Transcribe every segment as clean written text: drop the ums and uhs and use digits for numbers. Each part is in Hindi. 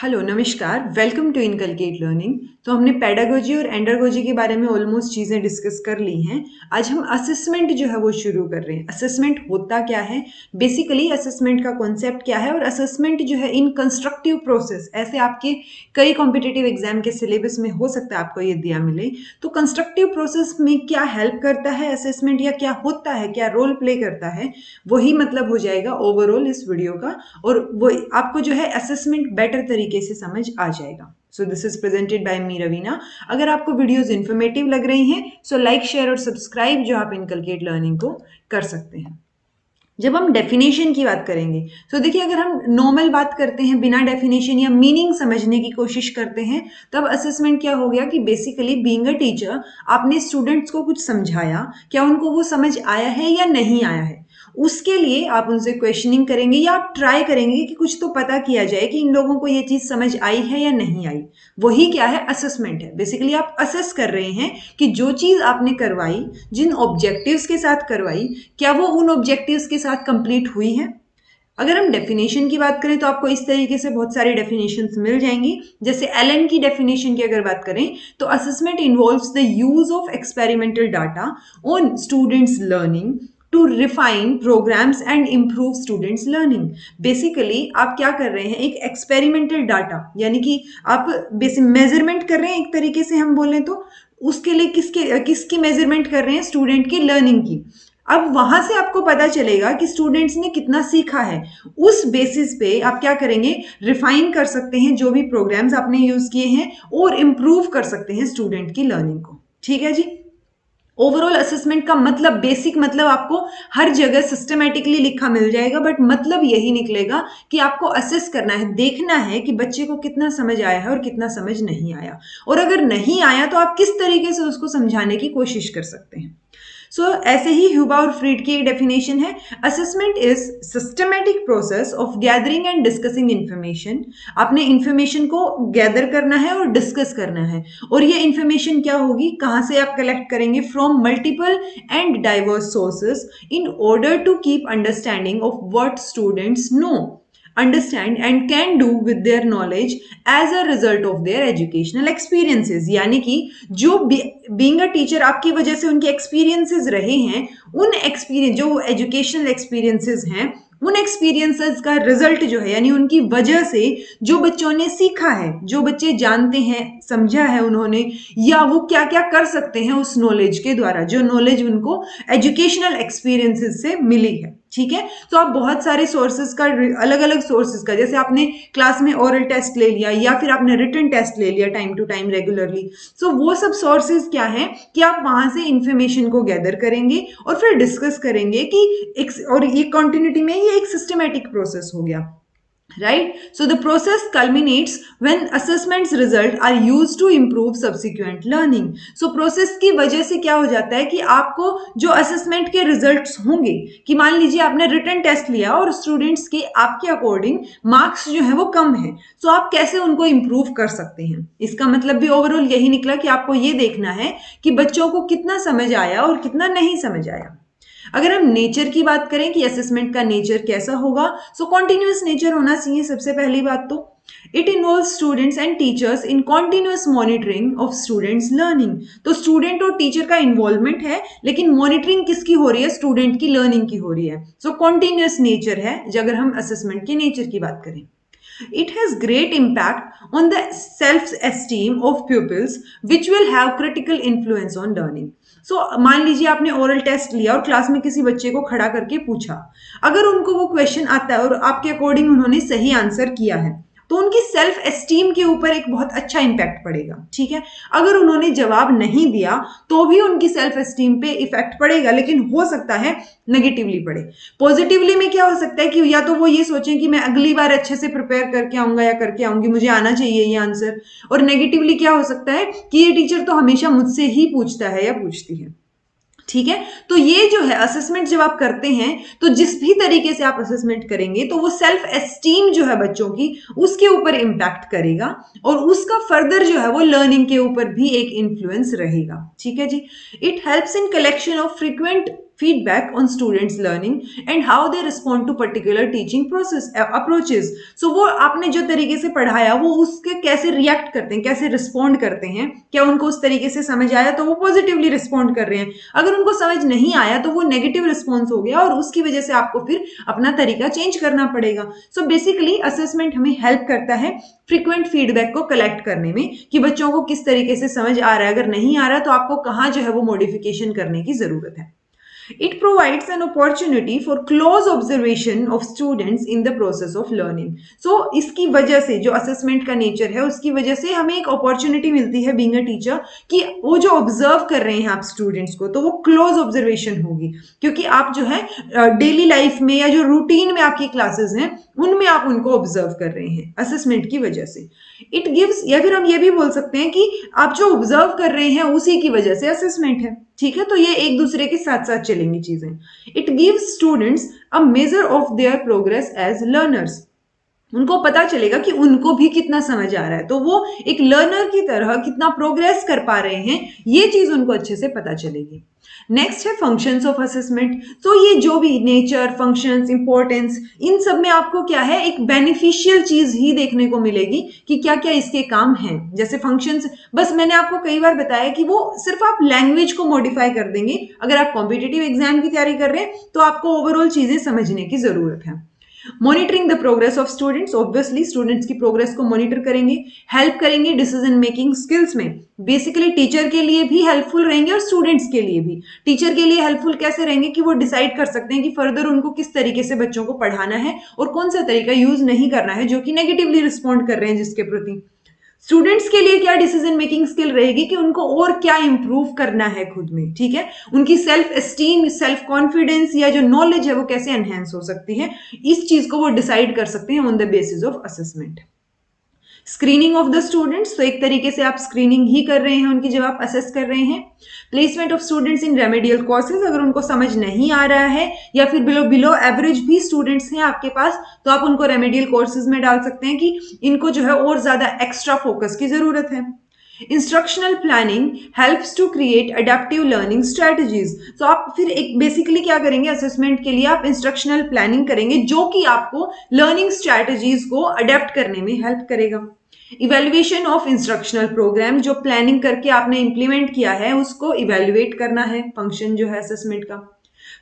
हेलो नमस्कार, वेलकम टू इनकलकेट लर्निंग। तो हमने पेडागोजी और एंडागोजी के बारे में ऑलमोस्ट चीज़ें डिस्कस कर ली हैं। आज हम असेसमेंट जो है वो शुरू कर रहे हैं। असेसमेंट होता क्या है, बेसिकली असेसमेंट का कॉन्सेप्ट क्या है, और असेसमेंट जो है इन कंस्ट्रक्टिव प्रोसेस, ऐसे आपके कई कॉम्पिटिटिव एग्जाम के सिलेबस में हो सकता है आपको ये दिया मिले। तो कंस्ट्रक्टिव प्रोसेस में क्या हेल्प करता है असेसमेंट, या क्या होता है, क्या रोल प्ले करता है, वही मतलब हो जाएगा ओवरऑल इस वीडियो का। और वो आपको जो है असेसमेंट बेटर तरीके से समझ आ जाएगा। So this is presented by me Raveena. अगर आपको वीडियोस इन्फॉर्मेटिव लग रही हैं सो लाइक शेयर और सब्सक्राइब जो आप इनकलकेट लर्निंग को कर सकते हैं। जब हम डेफिनेशन की बात करेंगे तो देखिए, अगर हम नॉर्मल बात करते हैं बिना डेफिनेशन या मीनिंग समझने की कोशिश करते हैं, तब असेसमेंट क्या हो गया कि बेसिकली बीइंग अ टीचर आपने स्टूडेंट्स को कुछ समझाया, क्या उनको वो समझ आया है या नहीं आया है, उसके लिए आप उनसे क्वेश्चनिंग करेंगे या आप ट्राई करेंगे कि कुछ तो पता किया जाए कि इन लोगों को ये चीज समझ आई है या नहीं आई। वही क्या है, असेसमेंट है। बेसिकली आप असेस कर रहे हैं कि जो चीज आपने करवाई, जिन ऑब्जेक्टिव्स के साथ करवाई, क्या वो उन ऑब्जेक्टिव्स के साथ कंप्लीट हुई है। अगर हम डेफिनेशन की बात करें तो आपको इस तरीके से बहुत सारी डेफिनेशंस मिल जाएंगी। जैसे एलन की डेफिनेशन की अगर बात करें तो assessment involves the use of experimental data on students learning to refine programmes and improve students learning. Basically आप क्या कर रहे हैं, एक एक्सपेरिमेंटल डाटा, यानी कि आप बेसिक मेजरमेंट कर रहे हैं, एक तरीके से हम बोलें तो उसके लिए किसकी मेजरमेंट कर रहे हैं, स्टूडेंट की लर्निंग की। अब वहां से आपको पता चलेगा कि स्टूडेंट्स ने कितना सीखा है। उस बेसिस पे आप क्या करेंगे, रिफाइन कर सकते हैं जो भी प्रोग्राम्स आपने यूज किए हैं, और इम्प्रूव कर सकते हैं स्टूडेंट की लर्निंग को। ठीक है जी। ओवरऑल असेसमेंट का मतलब, बेसिक मतलब आपको हर जगह सिस्टमेटिकली लिखा मिल जाएगा, बट मतलब यही निकलेगा कि आपको असेस करना है, देखना है कि बच्चे को कितना समझ आया है और कितना समझ नहीं आया, और अगर नहीं आया तो आप किस तरीके से उसको समझाने की कोशिश कर सकते हैं। ऐसे ही ह्यूबा और फ्रीड की एक डेफिनेशन है, assessment is systematic process of gathering and discussing information. आपने इंफॉर्मेशन को गैदर करना है और डिस्कस करना है, और ये इंफॉर्मेशन क्या होगी, कहां से आप कलेक्ट करेंगे, from multiple and diverse sources in order to keep understanding of what students know, understand and can do with their knowledge as a result of their educational experiences। यानी कि जो being a teacher आपकी वजह से उनके experiences रहे हैं, उन experience जो educational experiences हैं, उन एक्सपीरियंसेस का रिजल्ट जो है, यानी उनकी वजह से जो बच्चों ने सीखा है, जो बच्चे जानते हैं, समझा है उन्होंने, या वो क्या क्या कर सकते हैं उस नॉलेज के द्वारा, जो नॉलेज उनको एजुकेशनल एक्सपीरियंसेस से मिली है। ठीक है। तो आप बहुत सारे सोर्सेज का, अलग अलग सोर्सेज का, जैसे आपने क्लास में ओरल टेस्ट ले लिया या फिर आपने रिटन टेस्ट ले लिया टाइम टू टाइम रेगुलरली, वो सब सोर्सेज क्या है कि आप वहां से इंफॉर्मेशन को गैदर करेंगे और फिर डिस्कस करेंगे कि और ये कंटिन्यूटी में ये एक सिस्टमेटिक प्रोसेस हो गया, right? So the process culminates when assessments result are used to improve subsequent learning। So process की वजह से क्या हो जाता है कि आपको जो असेसमेंट के रिजल्ट्स होंगे, कि मान लीजिए आपने रिटन टेस्ट लिया और स्टूडेंट्स के आपके अकॉर्डिंग मार्क्स जो है वो कम है, तो आप कैसे उनको इंप्रूव कर सकते हैं। इसका मतलब भी ओवरऑल यही निकला कि आपको ये देखना है कि बच्चों को कितना समझ आया और कितना नहीं समझ आया। अगर हम नेचर की बात करें कि असेसमेंट का नेचर कैसा होगा, कॉन्टिन्यूअस नेचर होना चाहिए सबसे पहली बात तो। It involve students and teachers in continuous monitoring of students learning. तो स्टूडेंट और टीचर का इन्वॉल्वमेंट है, लेकिन मॉनिटरिंग किसकी हो रही है, स्टूडेंट की लर्निंग की हो रही है। कॉन्टिन्यूअस नेचर है अगर हम असेसमेंट के नेचर की बात करें। It has great impact on the self-esteem of pupils, which will have critical influence on learning। मान लीजिए आपने ओरल टेस्ट लिया और क्लास में किसी बच्चे को खड़ा करके पूछा, अगर उनको वो क्वेश्चन आता है और आपके अकॉर्डिंग उन्होंने सही आंसर किया है, तो उनकी सेल्फ एस्टीम के ऊपर एक बहुत अच्छा इंपैक्ट पड़ेगा। ठीक है। अगर उन्होंने जवाब नहीं दिया तो भी उनकी सेल्फ एस्टीम पे इफेक्ट पड़ेगा, लेकिन हो सकता है नेगेटिवली पड़े। पॉजिटिवली में क्या हो सकता है कि या तो वो ये सोचें कि मैं अगली बार अच्छे से प्रिपेयर करके आऊंगा या करके आऊंगी, मुझे आना चाहिए ये आंसर। और नेगेटिवली क्या हो सकता है कि ये टीचर तो हमेशा मुझसे ही पूछता है या पूछती है। ठीक है। तो ये जो है असेसमेंट जब आप करते हैं, तो जिस भी तरीके से आप असेसमेंट करेंगे, तो वो सेल्फ एस्टीम जो है बच्चों की, उसके ऊपर इंपैक्ट करेगा, और उसका फर्दर जो है वो लर्निंग के ऊपर भी एक इन्फ्लुएंस रहेगा। ठीक है जी। It helps in collection of frequent feedback on students learning and how they respond to particular teaching process approaches. So वो आपने जो तरीके से पढ़ाया वो उसके कैसे रिएक्ट करते हैं, कैसे रिस्पॉन्ड करते हैं, क्या उनको उस तरीके से समझ आया तो वो पॉजिटिवली रिस्पॉन्ड कर रहे हैं, अगर उनको समझ नहीं आया तो वो नेगेटिव रिस्पॉन्स हो गया और उसकी वजह से आपको फिर अपना तरीका चेंज करना पड़ेगा. सो बेसिकली असेसमेंट हमें हेल्प करता है फ्रीक्वेंट फीडबैक को कलेक्ट करने में कि बच्चों को किस तरीके से समझ आ रहा है, अगर नहीं आ रहा तो आपको कहाँ जो है वो मॉडिफिकेशन करने की जरूरत है. It provides an opportunity for close observation of students in the process of learning. So इसकी वजह से जो असेसमेंट का नेचर है उसकी वजह से हमें एक अपॉर्चुनिटी मिलती है बीइंग अ टीचर कि वो जो ऑब्जर्व कर रहे हैं आप स्टूडेंट्स को तो वो क्लोज ऑब्जर्वेशन होगी, क्योंकि आप जो है डेली लाइफ में या जो रूटीन में आपकी क्लासेस हैं उनमें आप उनको ऑब्जर्व कर रहे हैं असेसमेंट की वजह से. इट गिव्स, या फिर हम ये भी बोल सकते हैं कि आप जो ऑब्जर्व कर रहे हैं उसी की वजह से असेसमेंट है. ठीक है, तो ये एक दूसरे के साथ साथ चलेंगी चीजें. It gives students a measure of their progress as learners. उनको पता चलेगा कि उनको भी कितना समझ आ रहा है, तो वो एक लर्नर की तरह कितना प्रोग्रेस कर पा रहे हैं, ये चीज उनको अच्छे से पता चलेगी. नेक्स्ट है फंक्शंस ऑफ असेसमेंट. तो ये जो भी नेचर, फंक्शंस, इंपॉर्टेंस, इन सब में आपको क्या है एक बेनिफिशियल चीज ही देखने को मिलेगी कि क्या क्या इसके काम हैं. जैसे फंक्शंस, बस मैंने आपको कई बार बताया कि वो सिर्फ आप लैंग्वेज को मॉडिफाई कर देंगे. अगर आप कॉम्पिटिटिव एग्जाम की तैयारी कर रहे हैं तो आपको ओवरऑल चीजें समझने की जरूरत है. Monitoring the progress of students, obviously students की प्रोग्रेस को मॉनिटर करेंगे, हेल्प करेंगे डिसीजन मेकिंग स्किल्स में. बेसिकली टीचर के लिए भी हेल्पफुल रहेंगे और स्टूडेंट्स के लिए भी. टीचर के लिए हेल्पफुल कैसे रहेंगे कि वो डिसाइड कर सकते हैं कि फर्दर उनको किस तरीके से बच्चों को पढ़ाना है और कौन सा तरीका यूज नहीं करना है जो कि नेगेटिवली रिस्पॉन्ड कर रहे हैं जिसके प्रति. स्टूडेंट्स के लिए क्या डिसीजन मेकिंग स्किल रहेगी कि उनको और क्या इंप्रूव करना है खुद में. ठीक है, उनकी सेल्फ एस्टीम, सेल्फ कॉन्फिडेंस या जो नॉलेज है वो कैसे एनहेंस हो सकती है, इस चीज को वो डिसाइड कर सकते हैं on the basis of assessment. Screening of the students, तो एक तरीके से आप स्क्रीनिंग ही कर रहे हैं उनकी जब आप असेस कर रहे हैं. Placement of students in remedial courses, अगर उनको समझ नहीं आ रहा है या फिर बिलो एवरेज भी स्टूडेंट्स हैं आपके पास तो आप उनको रेमेडियल कोर्सेज में डाल सकते हैं कि इनको जो है और ज्यादा एक्स्ट्रा फोकस की जरूरत है. Instructional planning helps to create adaptive learning strategies. तो आप फिर एक बेसिकली क्या करेंगे असेसमेंट के लिए, आप इंस्ट्रक्शनल प्लानिंग करेंगे जो कि आपको लर्निंग स्ट्रेटजीज को अडेप्ट करने में हेल्प करेगा. इवेल्युएशन ऑफ इंस्ट्रक्शनल प्रोग्राम, जो प्लानिंग करके आपने इंप्लीमेंट किया है उसको इवेल्युएट करना है, फंक्शन जो है असेसमेंट का.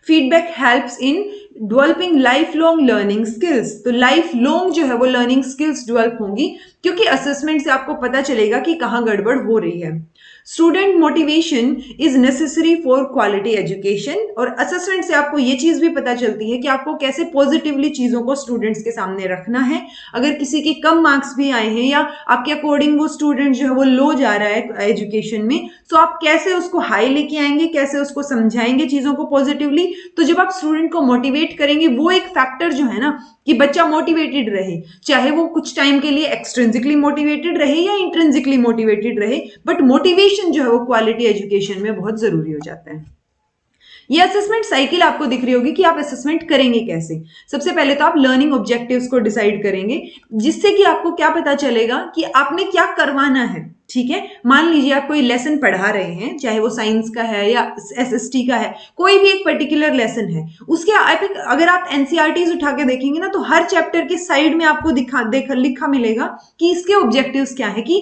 Feedback helps in developing life long learning skills. तो लाइफ लॉन्ग जो है वो लर्निंग स्किल्स डेवलप होंगी क्योंकि असेसमेंट से आपको पता चलेगा कि कहाँ गड़बड़ हो रही है. Student motivation is necessary for quality education, और असेसमेंट से आपको ये चीज भी पता चलती है कि आपको कैसे पॉजिटिवली चीजों को स्टूडेंट्स के सामने रखना है. अगर किसी के कम मार्क्स भी आए हैं या आपके अकॉर्डिंग वो स्टूडेंट जो है वो लो जा रहा है एजुकेशन में, तो आप कैसे उसको हाई लेके आएंगे, कैसे उसको समझाएंगे चीजों को पॉजिटिवली. तो जब आप स्टूडेंट को मोटिवेट करेंगे वो एक फैक्टर जो है ना कि बच्चा मोटिवेटेड रहे, चाहे वो कुछ टाइम के लिए एक्सट्रिंसिकली मोटिवेटेड रहे या इंट्रिंसिकली मोटिवेटेड रहे, बट मोटिवेशन जो है वो क्वालिटी एजुकेशन में बहुत जरूरी हो जाता है. ये असेसमेंट साइकिल आपको दिख रही होगी कि आप असेसमेंट करेंगे कैसे. सबसे पहले तो आप लर्निंग ऑब्जेक्टिव्स को डिसाइड करेंगे जिससे कि आपको क्या पता चलेगा कि आपने क्या करवाना है. ठीक है, मान लीजिए आप कोई लेसन पढ़ा रहे हैं, चाहे वो साइंस का है या एसएसटी का है, कोई भी एक पर्टिकुलर लेसन है, उसके अगर आप एनसीईआरटीज उठा के देखेंगे ना तो हर चैप्टर के साइड में आपको लिखा मिलेगा कि इसके ऑब्जेक्टिव्स क्या है. कि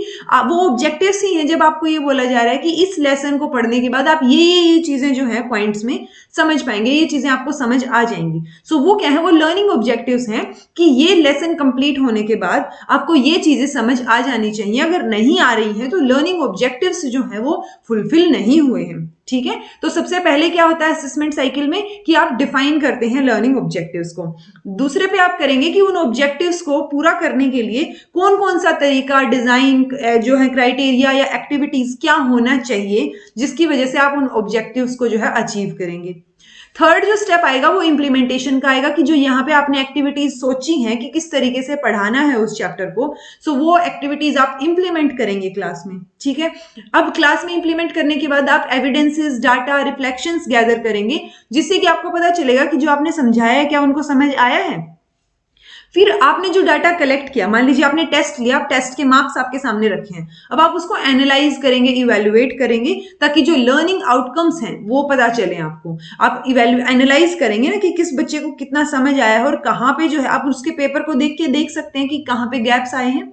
वो ऑब्जेक्टिव्स ही हैं जब आपको ये बोला जा रहा है कि इस लेसन को पढ़ने के बाद आप ये चीजें जो है पॉइंट्स में समझ पाएंगे, ये चीजें आपको समझ आ जाएंगी. सो वो क्या है, वो लर्निंग ऑब्जेक्टिव्स हैं कि ये लेसन कंप्लीट होने के बाद आपको ये चीजें समझ आ जानी चाहिए. अगर नहीं आ रही है तो लर्निंग ऑब्जेक्टिव्स जो है वो फुलफिल नहीं हुए हैं. ठीक है, तो सबसे पहले क्या होता है असेसमेंट साइकिल में कि आप डिफाइन करते हैं लर्निंग ऑब्जेक्टिव्स को. दूसरे पे आप करेंगे कि उन ऑब्जेक्टिव्स को पूरा करने के लिए कौन कौन सा तरीका, डिजाइन जो है, क्राइटेरिया या एक्टिविटीज क्या होना चाहिए जिसकी वजह से आप उन ऑब्जेक्टिव्स को जो है अचीव करेंगे. थर्ड जो स्टेप आएगा वो इंप्लीमेंटेशन का आएगा कि जो यहाँ पे आपने एक्टिविटीज सोची हैं कि किस तरीके से पढ़ाना है उस चैप्टर को, सो वो एक्टिविटीज आप इंप्लीमेंट करेंगे क्लास में. ठीक है, अब क्लास में इंप्लीमेंट करने के बाद आप एविडेंसेस, डाटा, रिफ्लेक्शंस गैदर करेंगे जिससे कि आपको पता चलेगा कि जो आपने समझाया है क्या उनको समझ आया है. फिर आपने जो डाटा कलेक्ट किया, मान लीजिए आपने टेस्ट लिया, आप टेस्ट के मार्क्स आपके सामने रखे हैं, अब आप उसको एनालाइज करेंगे, इवेल्युएट करेंगे, ताकि जो लर्निंग आउटकम्स हैं वो पता चले आपको। आप एनालाइज करेंगे ना कि किस बच्चे को कितना समझ आया है और कहाँ पे जो है आप उसके पेपर को देख के देख सकते हैं कि कहाँ पे गैप्स आए हैं।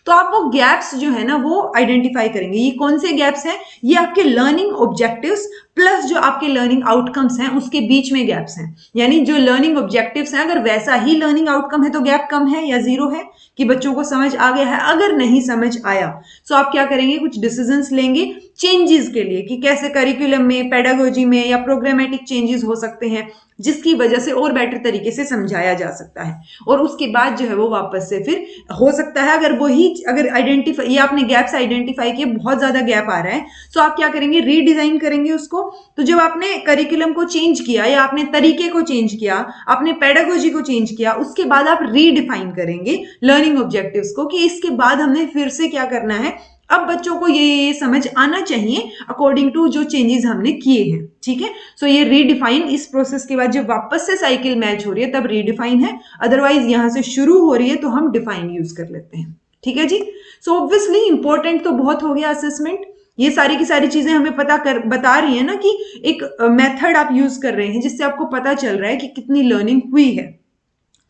तो आप वो गैप्स जो है ना वो आइडेंटिफाई करेंगे। ये कौन से गैप्स हैं? ये आपके लर्निंग ऑब्जेक्टिव्स प्लस जो आपके लर्निंग आउटकम्स हैं उसके बीच में गैप्स हैं। यानी जो लर्निंग ऑब्जेक्टिव्स हैं, अगर वैसा ही लर्निंग आउटकम है तो गैप कम है या जीरो है कि बच्चों को समझ आ गया है। अगर नहीं समझ आया तो आप क्या करेंगे, कुछ डिसीजंस लेंगे चेंजेस के लिए कि कैसे करिकुलम में, पेडागोजी में या प्रोग्रामेटिक चेंजेस हो सकते हैं जिसकी वजह से और बेटर तरीके से समझाया जा सकता है। और उसके बाद जो है वो वापस से फिर हो सकता है, अगर आइडेंटिफाई, ये आपने गैप्स आइडेंटिफाई किए, बहुत ज्यादा गैप आ रहा है, तो आप क्या करेंगे, रीडिजाइन करेंगे उसको। तो जब आपने करिकुलम को चेंज किया या आपने तरीके को चेंज किया, आपने पेडागोजी को चेंज किया, उसके बाद आप रीडिफाइन करेंगे लर्निंग ऑब्जेक्टिव्स को कि इसके बाद हमने फिर से क्या करना है, अब बच्चों को ये समझ आना चाहिए अकॉर्डिंग टू जो चेंजेस हमने किए हैं। ठीक है, सो ये रीडिफाइन, इस प्रोसेस के बाद जब वापस से साइकिल मैच हो रही है तब रीडिफाइन है, अदरवाइज यहां से शुरू हो रही है तो हम डिफाइन यूज कर लेते हैं। ठीक है जी, सो ऑब्वियसली इंपॉर्टेंट तो बहुत हो गया असेसमेंट। ये सारी की सारी चीजें हमें बता रही है ना कि एक मेथड आप यूज कर रहे हैं जिससे आपको पता चल रहा है कि कितनी लर्निंग हुई है,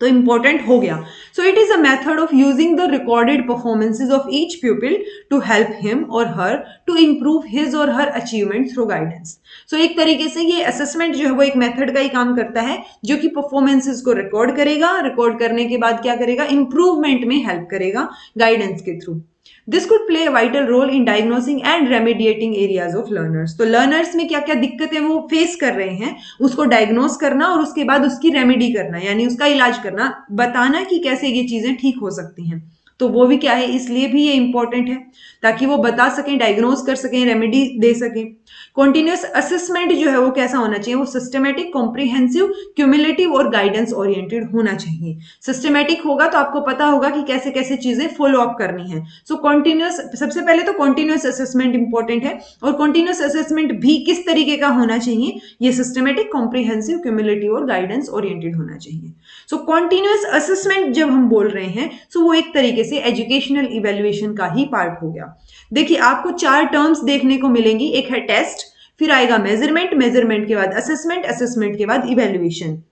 तो इंपॉर्टेंट हो गया। So it is a method of using the recorded performances of each pupil to help him or her to improve his or her achievement through guidance. So एक तरीके से ये असेसमेंट जो है वो एक मेथड का ही काम करता है जो कि परफॉर्मेंसेज को रिकॉर्ड करेगा, रिकॉर्ड करने के बाद क्या करेगा, इंप्रूवमेंट में हेल्प करेगा गाइडेंस के through. This could play a vital role in diagnosing and remediating areas of learners. तो लर्नर्स में क्या क्या दिक्कतें वो फेस कर रहे हैं उसको डायग्नोस करना और उसके बाद उसकी रेमेडी करना, यानी उसका इलाज करना, बताना कि कैसे ये चीजें ठीक हो सकती हैं। तो वो भी क्या है, इसलिए भी ये इंपॉर्टेंट है ताकि वो बता सकें, डायग्नोस कर सकें, रेमेडी दे सकें। कॉन्टिन्यूस असेसमेंट जो है वो कैसा होना चाहिए, वो सिस्टमेटिक, कॉम्प्रिहेंसिव, क्यूमुलेटिव और गाइडेंस ओरिएंटेड होना चाहिए। सिस्टमेटिक होगा तो आपको पता होगा कि कैसे कैसे चीजें फॉलो अप करनी है। सो कॉन्टिन्यूस, सबसे पहले तो कॉन्टिन्यूस असेसमेंट इंपॉर्टेंट है, और कॉन्टिन्यूस असेसमेंट भी किस तरीके का होना चाहिए, ये सिस्टमेटिक, कॉम्प्रिहेंसिव, क्यूमुलेटिव और गाइडेंस ओरिएंटेड होना चाहिए। सो कॉन्टिन्यूस असेसमेंट जब हम बोल रहे हैं तो वो एक तरीके से एजुकेशनल इवेल्युएशन का ही पार्ट हो गया। देखिए आपको 4 टर्म्स देखने को मिलेंगी, एक है टेस्ट, फिर आएगा मेजरमेंट, मेजरमेंट के बाद असेसमेंट, असेसमेंट के बाद इवेल्युएशन।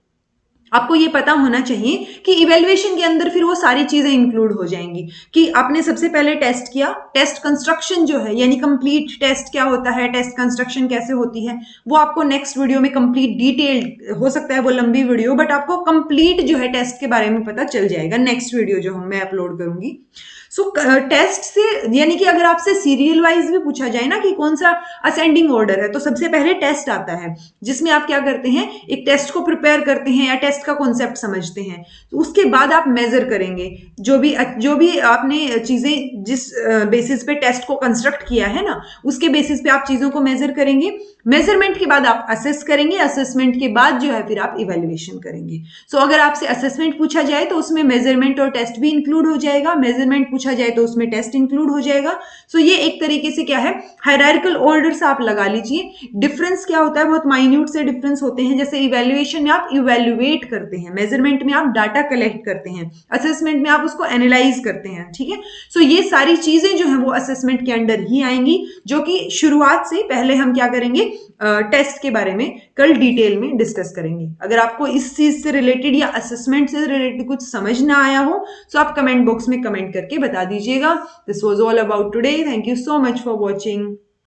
आपको ये पता होना चाहिए कि इवेल्युएशन के अंदर फिर वो सारी चीजें इंक्लूड हो जाएंगी कि आपने सबसे पहले टेस्ट किया, टेस्ट कंस्ट्रक्शन जो है, यानी कंप्लीट टेस्ट क्या होता है, टेस्ट कंस्ट्रक्शन कैसे होती है, वो आपको नेक्स्ट वीडियो में कंप्लीट डिटेल्ड, हो सकता है वो लंबी वीडियो, बट आपको कंप्लीट जो है टेस्ट के बारे में पता चल जाएगा नेक्स्ट वीडियो जो मैं अपलोड करूंगी। सो टेस्ट से, यानी कि अगर आपसे सीरियल वाइज भी पूछा जाए ना कि कौन सा असेंडिंग ऑर्डर है, तो सबसे पहले टेस्ट आता है जिसमें आप क्या करते हैं, एक टेस्ट को प्रिपेयर करते हैं या टेस्ट का कॉन्सेप्ट समझते हैं, तो उसके बाद आप मेजर करेंगे जो भी आपने चीजें जिस बेसिस पे टेस्ट को कंस्ट्रक्ट किया है ना, उसके बेसिस पे आप चीजों को मेजर करेंगे। मेजरमेंट के बाद आप असेस करेंगे, असेसमेंट के बाद जो है फिर आप इवेल्युएशन करेंगे। सो अगर आपसे असेसमेंट पूछा जाए तो उसमें मेजरमेंट और टेस्ट भी इंक्लूड हो जाएगा, मेजरमेंट पूछा जाए तो उसमें टेस्ट इंक्लूड हो जाएगा। सो ये एक तरीके से क्या है, हायरार्किकल ऑर्डर्स आप लगा लीजिए। डिफरेंस क्या होता है, बहुत माइन्यूट से डिफरेंस होते हैं। जैसे इवेल्युएशन में आप इवेल्युएट करते हैं, मेजरमेंट में आप डाटा कलेक्ट करते हैं, असेसमेंट में आप उसको एनालाइज करते हैं। ठीक है, सो ये सारी चीजें जो है वो असेसमेंट के अंडर ही आएंगी, जो कि शुरुआत से पहले हम क्या करेंगे, टेस्ट के बारे में कल डिटेल में डिस्कस करेंगे। अगर आपको इस चीज से रिलेटेड या असेसमेंट से रिलेटेड कुछ समझ ना आया हो तो आप कमेंट बॉक्स में कमेंट करके बता दीजिएगा। This was all about today, thank you so much for watching.